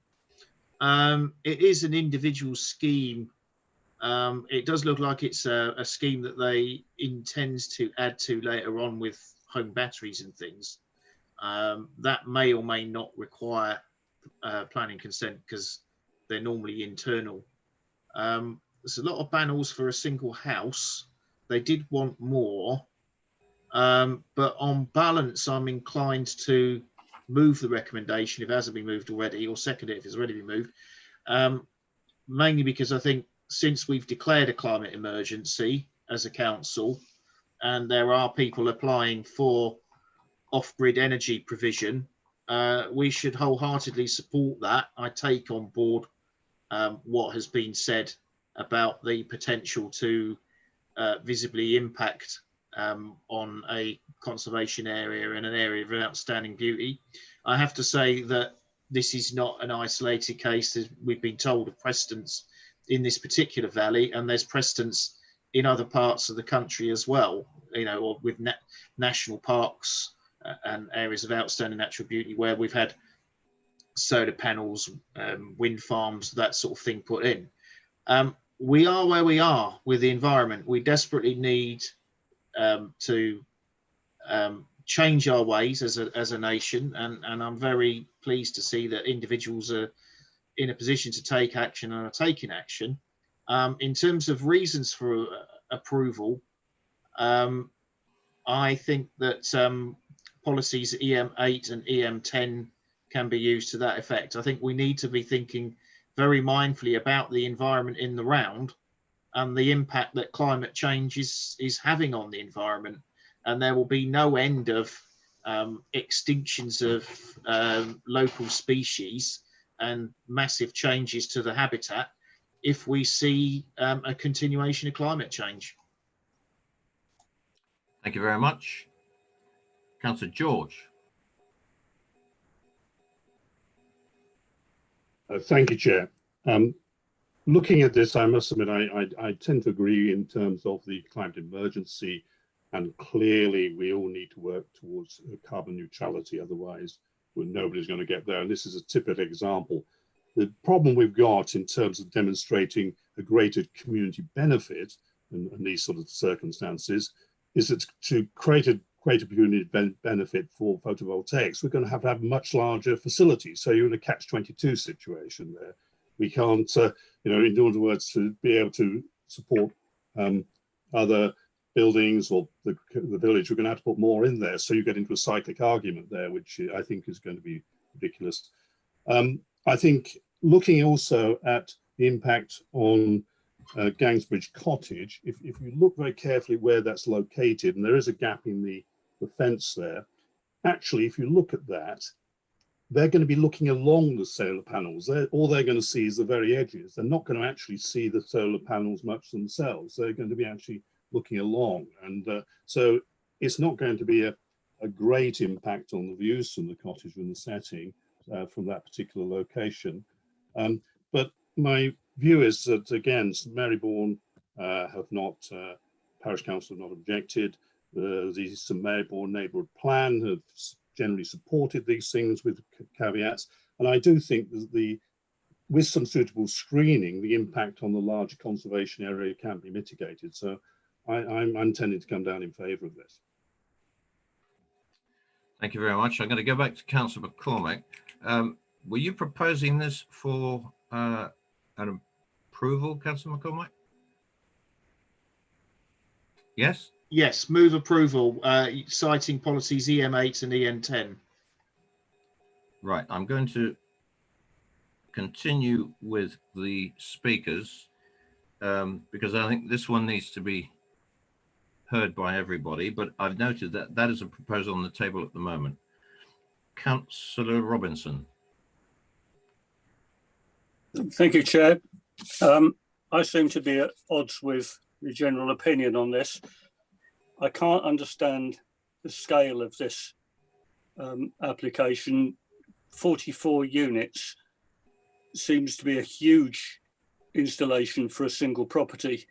It is an individual scheme It does look like it's a scheme that they intend to add to later on with home batteries and things. That may or may not require planning consent because they're normally internal. There's a lot of panels for a single house. They did want more, but on balance, I'm inclined to move the recommendation if it hasn't been moved already, or second it if it's already been moved, mainly because I think since we've declared a climate emergency as a council, and there are people applying for off-grid energy provision, we should wholeheartedly support that. I take on board what has been said about the potential to visibly impact on a conservation area and an area of outstanding beauty. I have to say that this is not an isolated case. We've been told of precedents in this particular valley, and there's precedents in other parts of the country as well, you know, or with national parks and areas of outstanding natural beauty where we've had solar panels, wind farms, that sort of thing put in. We are where we are with the environment. We desperately need to change our ways as a nation, and I'm very pleased to see that individuals are in a position to take action and are taking action. In terms of reasons for approval, I think that policies EM8 and EM10 can be used to that effect. I think we need to be thinking very mindfully about the environment in the round and the impact that climate change is having on the environment. And there will be no end of extinctions of local species and massive changes to the habitat if we see a continuation of climate change. Thank you very much. Councillor George. Thank you, Chair. Looking at this, I must admit, I tend to agree in terms of the climate emergency, and clearly we all need to work towards carbon neutrality, otherwise nobody's going to get there. And this is a typical example. The problem we've got in terms of demonstrating a greater community benefit in these sort of circumstances is that to create a greater community benefit for photovoltaics, we're going to have much larger facilities. So you're in a catch-22 situation there. We can't, you know, in other words, to be able to support other buildings or the village, we're going to have to put more in there. So you get into a cyclic argument there, which I think is going to be ridiculous. I think looking also at the impact on Gangsbridge Cottage, if you look very carefully where that's located, and there is a gap in the fence there, actually, if you look at that, they're going to be looking along the solar panels. All they're going to see is the very edges. They're not going to actually see the solar panels much themselves. They're going to be actually looking along. And so it's not going to be a great impact on the views from the cottage and the setting from that particular location. But my view is that, again, St Marybourne have not, Parish Council have not objected. The St Marybourne Neighbourhood Plan have generally supported these things with caveats. And I do think that with some suitable screening, the impact on the larger conservation area can be mitigated. So I'm tending to come down in favour of this. Thank you very much. I'm going to go back to Councillor McCormack. Were you proposing this for an approval, Councillor McCormack? Yes? Yes, move approval, citing policies EM8 and EM10. Right, I'm going to continue with the speakers because I think this one needs to be heard by everybody, but I've noted that that is a proposal on the table at the moment. Councillor Robinson. Thank you, Chair. I seem to be at odds with the general opinion on this. I can't understand the scale of this application. 44 units seems to be a huge installation for a single property.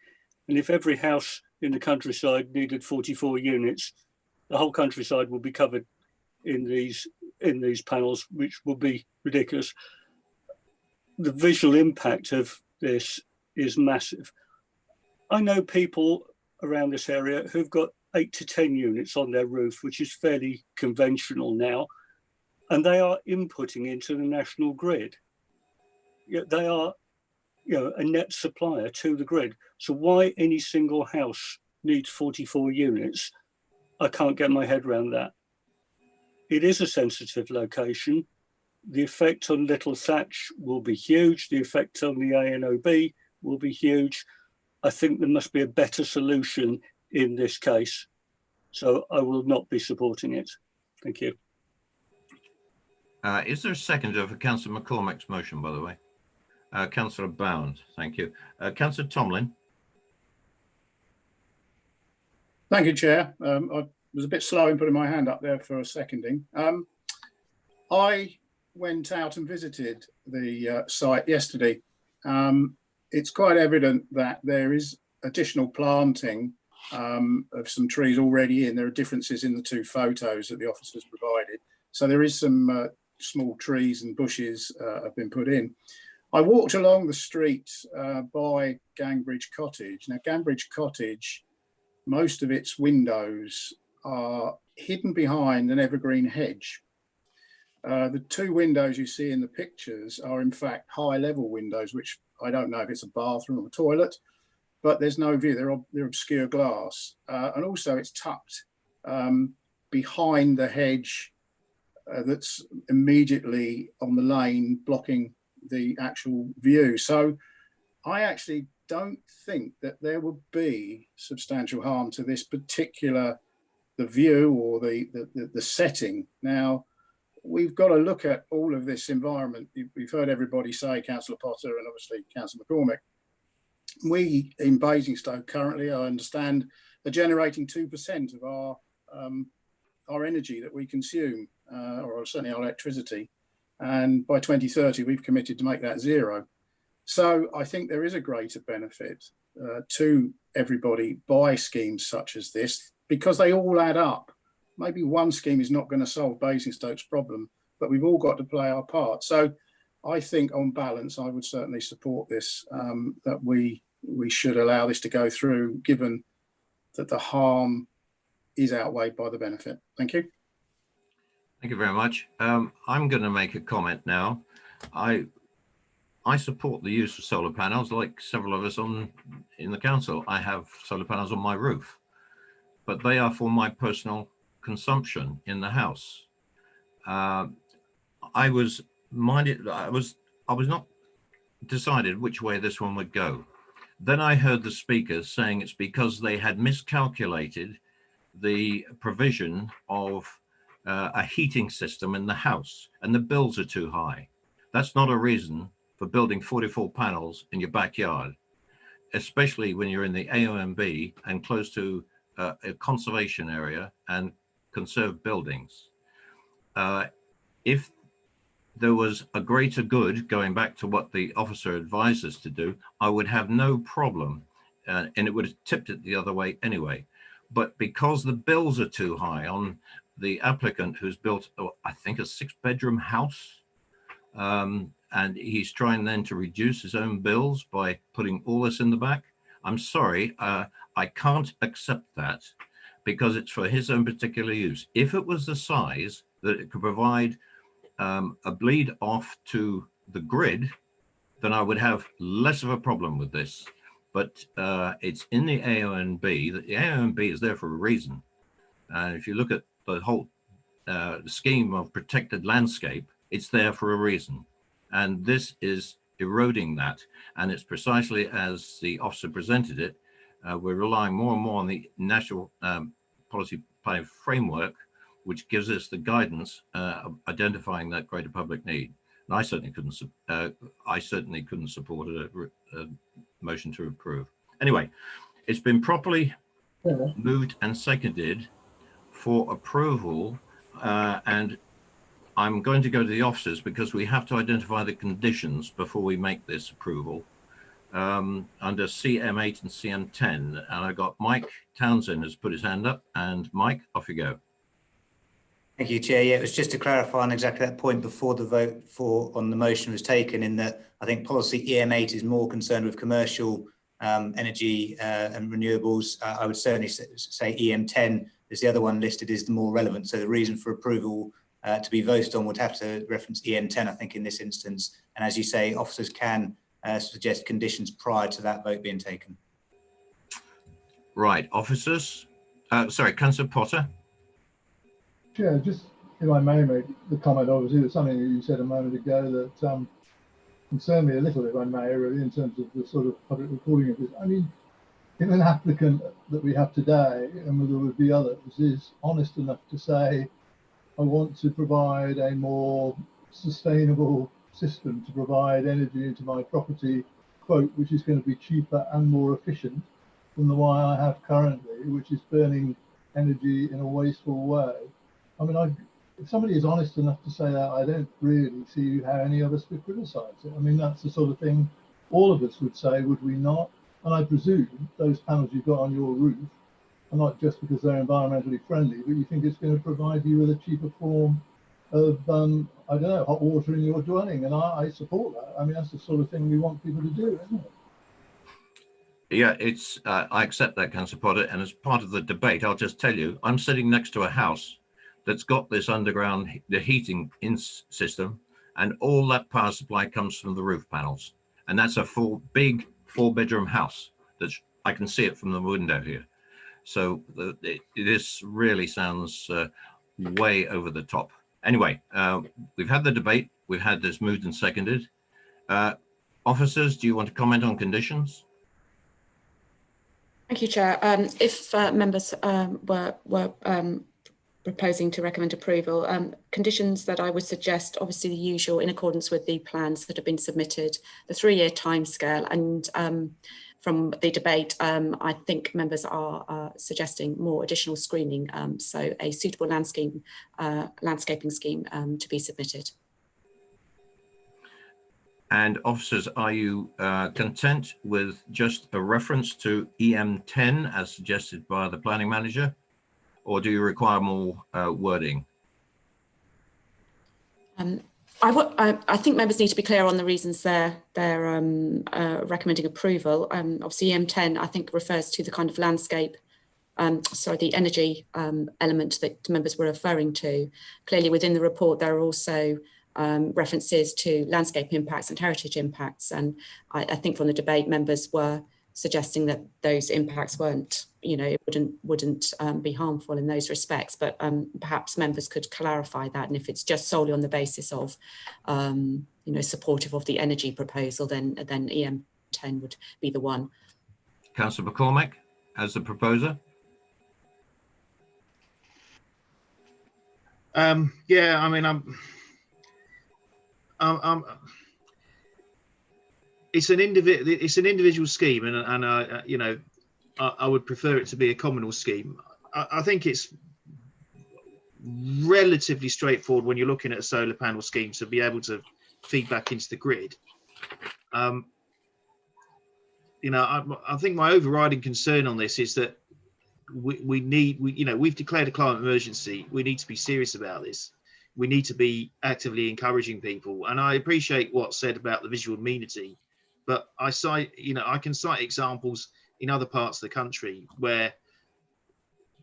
And if every house in the countryside needed 44 units, the whole countryside will be covered in these panels, which will be ridiculous. The visual impact of this is massive. I know people around this area who've got 8 to 10 units on their roof, which is fairly conventional now, and they are inputting into the national grid. They are, a net supplier to the grid. So why any single house needs 44 units? I can't get my head around that. It is a sensitive location. The effect on Little Thatch will be huge. The effect on the ANOB will be huge. I think there must be a better solution in this case. So I will not be supporting it. Thank you. Is there a seconder for Councillor McCormick's motion, by the way? Councillor Bound, thank you. Councillor Tomlin. Thank you, Chair. I was a bit slow in putting my hand up there for a seconding. I went out and visited the site yesterday. It's quite evident that there is additional planting of some trees already in. There are differences in the two photos that the officers provided. So there is some small trees and bushes have been put in. I walked along the street by Gangbridge Cottage. Now, Gangbridge Cottage, most of its windows are hidden behind an evergreen hedge. The two windows you see in the pictures are in fact high level windows, which I don't know if it's a bathroom or a toilet, but there's no view, they're obscure glass. And also it's tucked behind the hedge that's immediately on the lane blocking the actual view. So I actually don't think that there would be substantial harm to this particular, the view or the setting. Now, we've got to look at all of this environment. We've heard everybody say, Councillor Potter and obviously Councillor McCormick. We in Basingstoke currently, I understand, are generating 2% of our energy that we consume, or certainly our electricity. And by 2030, we've committed to make that zero. So I think there is a greater benefit to everybody by schemes such as this, because they all add up. Maybe one scheme is not going to solve Basingstoke's problem, but we've all got to play our part. So I think on balance, I would certainly support this, that we should allow this to go through, given that the harm is outweighed by the benefit. Thank you. Thank you very much. I'm going to make a comment now. I support the use of solar panels, like several of us in the council. I have solar panels on my roof, but they are for my personal consumption in the house. I was not decided which way this one would go. Then I heard the speakers saying it's because they had miscalculated the provision of a heating system in the house and the bills are too high. That's not a reason for building 44 panels in your backyard, especially when you're in the AONB and close to a conservation area and conserved buildings. If there was a greater good, going back to what the officer advised us to do, I would have no problem, and it would have tipped it the other way anyway. But because the bills are too high on the applicant who's built, I think, a 6-bedroom house, and he's trying then to reduce his own bills by putting all this in the back, I'm sorry, I can't accept that, because it's for his own particular use. If it was the size that it could provide a bleed off to the grid, then I would have less of a problem with this. But it's in the AONB. The AONB is there for a reason. If you look at the whole scheme of protected landscape, it's there for a reason. And this is eroding that. And it's precisely as the officer presented it. We're relying more and more on the National Policy Planning Framework, which gives us the guidance of identifying that greater public need. And I certainly couldn't support a motion to approve. Anyway, it's been properly moved and seconded for approval, and I'm going to go to the officers because we have to identify the conditions before we make this approval under CM8 and CM10. And I got Mike Townsend has put his hand up, and Mike, off you go. Thank you, Chair. Yeah, it was just to clarify on exactly that point before the vote on the motion was taken, in that I think policy EM8 is more concerned with commercial energy and renewables, I would certainly say EM10 is the other one listed is the more relevant. So the reason for approval to be voted on would have to reference EM10, I think, in this instance. And as you say, officers can suggest conditions prior to that vote being taken. Right, officers. Sorry, Councillor Potter. Chair, just if I may make the comment, obviously, there's something that you said a moment ago that concerned me a little, if I may, really, in terms of the sort of public reporting of this. I mean, if an applicant that we have today, and there would be others, is honest enough to say, I want to provide a more sustainable system to provide energy into my property, quote, which is going to be cheaper and more efficient than the one I have currently, which is burning energy in a wasteful way. I mean, if somebody is honest enough to say that, I don't really see how any of us would criticise it. I mean, that's the sort of thing all of us would say, would we not? And I presume those panels you've got on your roof are not just because they're environmentally friendly, but you think it's going to provide you with a cheaper form of, I don't know, hot water in your dwelling. And I support that. I mean, that's the sort of thing we want people to do, isn't it? Yeah, it's. I accept that, Councillor Potter. And as part of the debate, I'll just tell you, I'm sitting next to a house that's got this underground, the heating system, and all that power supply comes from the roof panels. And that's a big 4-bedroom house. I can see it from the window here. So this really sounds way over the top. Anyway, we've had the debate. We've had this moved and seconded. Officers, do you want to comment on conditions? Thank you, Chair. If members were proposing to recommend approval, conditions that I would suggest, obviously the usual in accordance with the plans that have been submitted, the 3-year timescale, and from the debate, I think members are suggesting more additional screening, so a suitable landscaping scheme to be submitted. And officers, are you content with just a reference to EM10 as suggested by the planning manager, or do you require more wording? I think members need to be clear on the reasons they're recommending approval. Obviously, EM10 I think refers to the kind of landscape, the energy element that members were referring to. Clearly, within the report, there are also references to landscape impacts and heritage impacts, and I think from the debate, members were suggesting that those impacts weren't, wouldn't be harmful in those respects. But perhaps members could clarify that, and if it's just solely on the basis of, supportive of the energy proposal, then EM10 would be the one. Councillor McCormack, as the proposer. Yeah, I mean, it's an individual scheme, and I would prefer it to be a communal scheme. I think it's relatively straightforward when you're looking at a solar panel scheme to be able to feed back into the grid. I think my overriding concern on this is that we've declared a climate emergency. We need to be serious about this. We need to be actively encouraging people. And I appreciate what's said about the visual amenity, but I can cite examples in other parts of the country where,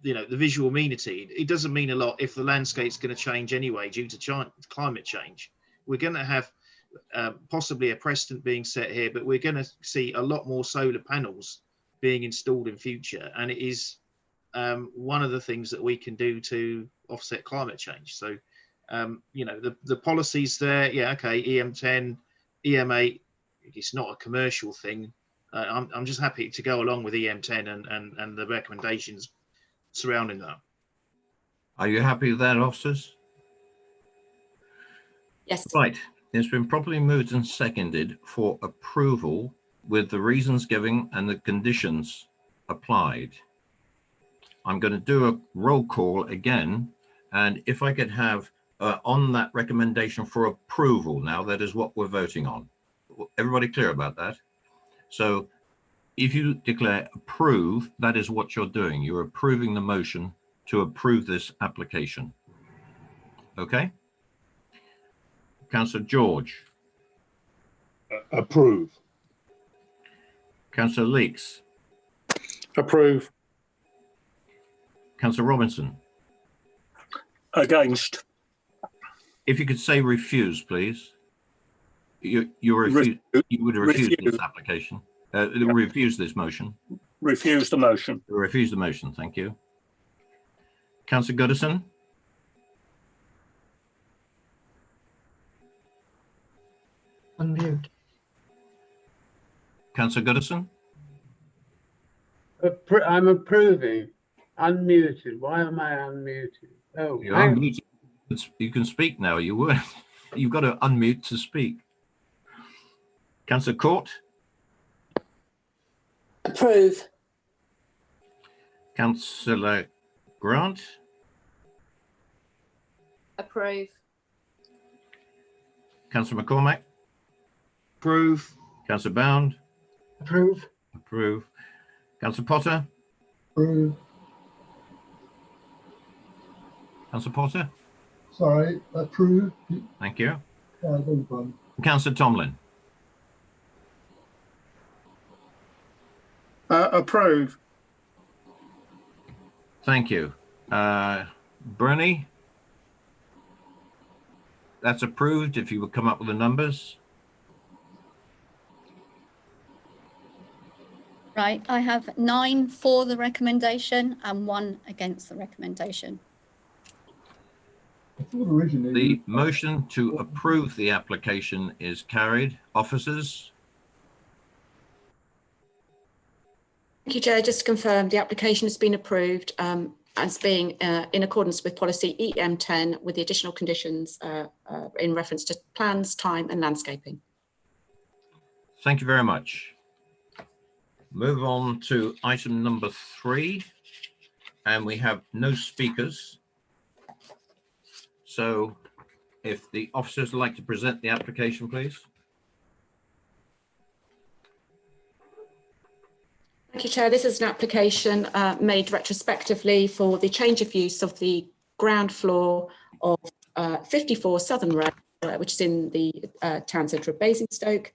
the visual amenity, it doesn't mean a lot if the landscape's going to change anyway due to climate change. We're going to have possibly a precedent being set here, but we're going to see a lot more solar panels being installed in future. And it is one of the things that we can do to offset climate change. So, the policies there, yeah, okay, EM10, EM8, it's not a commercial thing. I'm just happy to go along with EM10 and the recommendations surrounding that. Are you happy with that, officers? Yes. Right. It's been properly moved and seconded for approval with the reasons given and the conditions applied. I'm going to do a roll call again, and if I could have on that recommendation for approval now, that is what we're voting on. Everybody clear about that? So if you declare approve, that is what you're doing. You're approving the motion to approve this application. Okay? Councillor George. Approve. Councillor Leeks. Approve. Councillor Robinson. Against. If you could say refuse, please. You would refuse this application. Refuse this motion. Refuse the motion. Refuse the motion. Thank you. Councillor Goodison. Unmute. Councillor Goodison. I'm approving. Unmuted. Why am I unmuted? Oh, You're unmuted. You can speak now. You were. You've got to unmute to speak. Councillor Court. Approve. Councillor Grant. Approve. Councillor McCormack. Approve. Councillor Bound. Approve. Approve. Councillor Potter. Approve. Councillor Potter. Sorry, approve. Thank you. Yeah, no problem. Councillor Tomlin. Approve. Thank you. Bernie. That's approved if you would come up with the numbers. Right, I have 9 for the recommendation and 1 against the recommendation. I thought originally The motion to approve the application is carried. Officers. Thank you, Chair. Just to confirm, the application has been approved as being in accordance with policy EM10 with the additional conditions in reference to plans, time and landscaping. Thank you very much. Move on to item number 3, and we have no speakers. So if the officers would like to present the application, please. Thank you, Chair. This is an application made retrospectively for the change of use of the ground floor of 54 Southern Road, which is in the town centre of Basingstoke,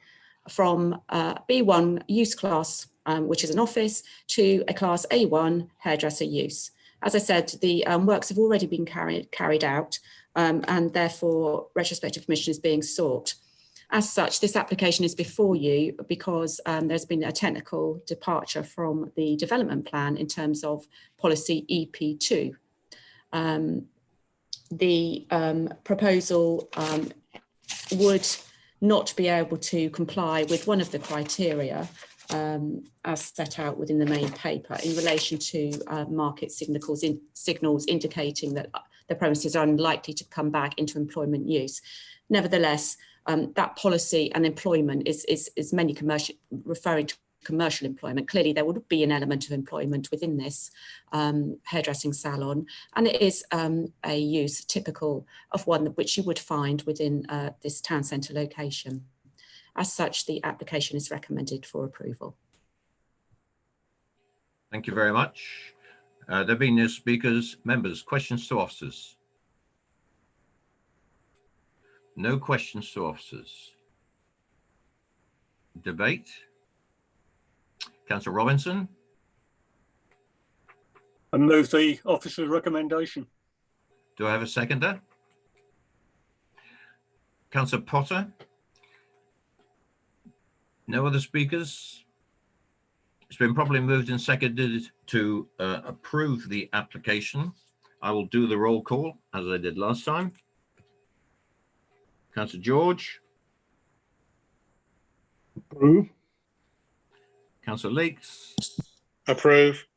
from B1 use class, which is an office, to a class A1 hairdresser use. As I said, the works have already been carried out, and therefore retrospective permission is being sought. As such, this application is before you because there's been a technical departure from the development plan in terms of policy EP2. The proposal would not be able to comply with one of the criteria as set out within the main paper in relation to market signals indicating that the premises are unlikely to come back into employment use. Nevertheless, that policy and employment is mainly commercial, referring to commercial employment. Clearly, there would be an element of employment within this hairdressing salon, and it is a use typical of one which you would find within this town centre location. As such, the application is recommended for approval. Thank you very much. There being no speakers, members, questions to officers? No questions to officers. Debate. Councillor Robinson. I move the officer's recommendation. Do I have a seconder? Councillor Potter. No other speakers? It's been properly moved and seconded to approve the application. I will do the roll call as I did last time. Councillor George. Approve. Councillor Leeks. Approve.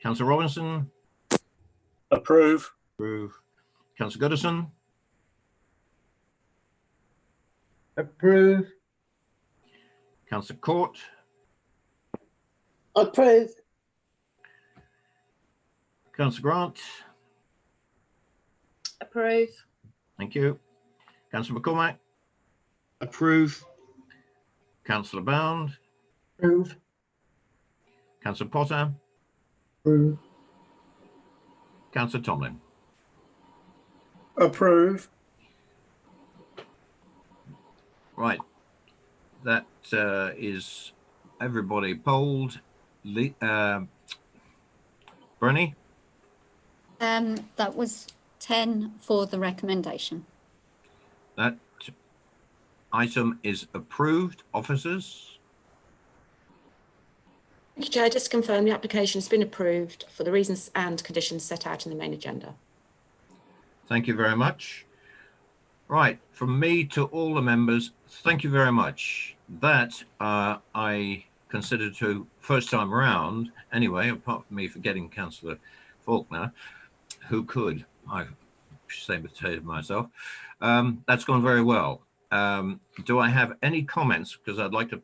Councillor Robinson. Approve. Approve. Councillor Goodison. Approve. Councillor Court. Approve. Councillor Grant. Approve. Thank you. Councillor McCormack. Approve. Councillor Bound. Approve. Councillor Potter. Approve. Councillor Tomlin. Approve. Right. That is Everybody polled. Bernie? That was 10 for the recommendation. That item is approved. Officers? Thank you, Chair. Just to confirm, the application has been approved for the reasons and conditions set out in the main agenda. Thank you very much. Right, from me to all the members, thank you very much. That I consider to first time around, anyway, apart from me forgetting Councillor Faulkner, who could, I say to myself. That's gone very well. Do I have any comments? Because I'd like to